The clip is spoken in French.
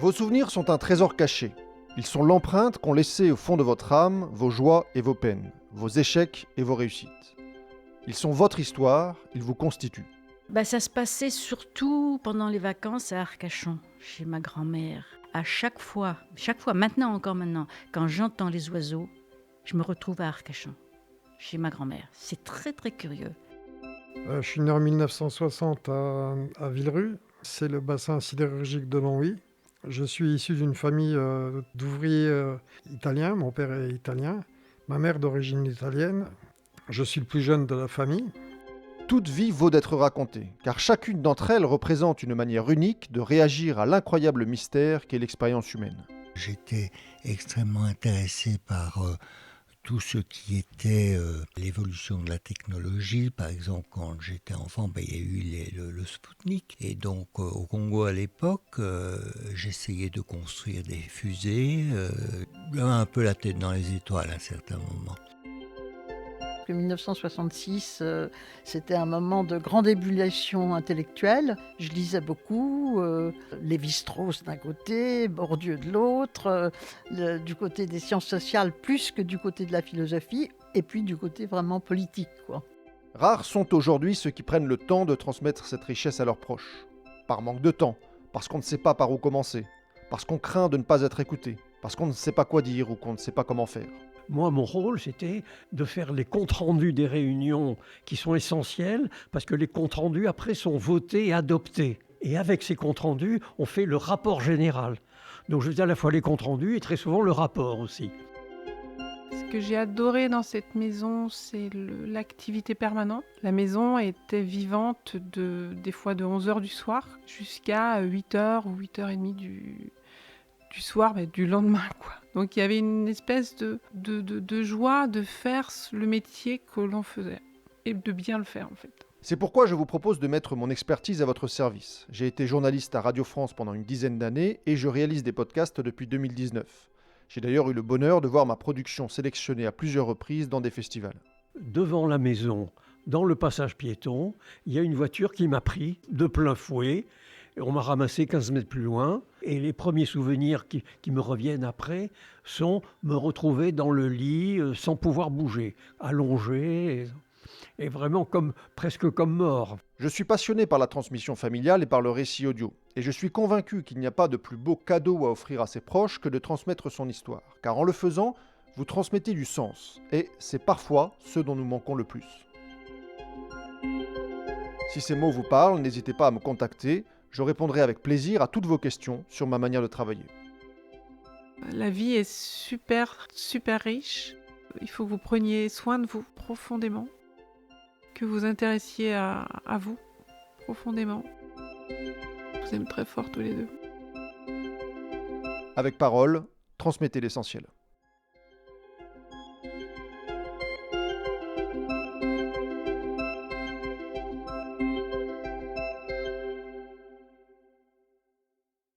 Vos souvenirs sont un trésor caché. Ils sont l'empreinte qu'ont laissée au fond de votre âme vos joies et vos peines, vos échecs et vos réussites. Ils sont votre histoire, ils vous constituent. Ça se passait surtout pendant les vacances à Arcachon, chez ma grand-mère. À chaque fois, encore maintenant, quand j'entends les oiseaux, je me retrouve à Arcachon, chez ma grand-mère. C'est très très curieux. Je suis né en 1960 à Villerue. C'est le bassin sidérurgique de Longwy. Je suis issu d'une famille d'ouvriers italiens. Mon père est italien, ma mère d'origine italienne. Je suis le plus jeune de la famille. Toute vie vaut d'être racontée, car chacune d'entre elles représente une manière unique de réagir à l'incroyable mystère qu'est l'expérience humaine. J'étais extrêmement intéressé par tout ce qui était l'évolution de la technologie. Par exemple, quand j'étais enfant, il y a eu le Spoutnik. Et donc, au Congo à l'époque, j'essayais de construire des fusées. J'avais un peu la tête dans les étoiles à un certain moment. 1966, c'était un moment de grande ébullition intellectuelle. Je lisais beaucoup, Lévi-Strauss d'un côté, Bourdieu de l'autre, du côté des sciences sociales plus que du côté de la philosophie, et puis du côté vraiment politique, quoi. Rares sont aujourd'hui ceux qui prennent le temps de transmettre cette richesse à leurs proches. Par manque de temps, parce qu'on ne sait pas par où commencer, parce qu'on craint de ne pas être écouté, parce qu'on ne sait pas quoi dire ou qu'on ne sait pas comment faire. Moi, mon rôle, c'était de faire les comptes rendus des réunions qui sont essentiels parce que les comptes rendus, après, sont votés et adoptés. Et avec ces comptes rendus, on fait le rapport général. Donc, je faisais à la fois les comptes rendus et très souvent le rapport aussi. Ce que j'ai adoré dans cette maison, c'est l'activité permanente. La maison était vivante des fois de 11h du soir jusqu'à 8h ou 8h30 du soir, du lendemain, quoi. Donc il y avait une espèce de joie de faire le métier que l'on faisait et de bien le faire en fait. C'est pourquoi je vous propose de mettre mon expertise à votre service. J'ai été journaliste à Radio France pendant une dizaine d'années et je réalise des podcasts depuis 2019. J'ai d'ailleurs eu le bonheur de voir ma production sélectionnée à plusieurs reprises dans des festivals. Devant la maison, dans le passage piéton, il y a une voiture qui m'a pris de plein fouet. On m'a ramassé 15 mètres plus loin. Et les premiers souvenirs qui me reviennent après sont me retrouver dans le lit sans pouvoir bouger, allongé et vraiment presque comme mort. Je suis passionné par la transmission familiale et par le récit audio. Et je suis convaincu qu'il n'y a pas de plus beau cadeau à offrir à ses proches que de transmettre son histoire. Car en le faisant, vous transmettez du sens. Et c'est parfois ce dont nous manquons le plus. Si ces mots vous parlent, n'hésitez pas à me contacter. Je répondrai avec plaisir à toutes vos questions sur ma manière de travailler. La vie est super, super riche. Il faut que vous preniez soin de vous profondément, que vous intéressiez à vous profondément. Je vous aime très fort tous les deux. Avec parole, transmettez l'essentiel.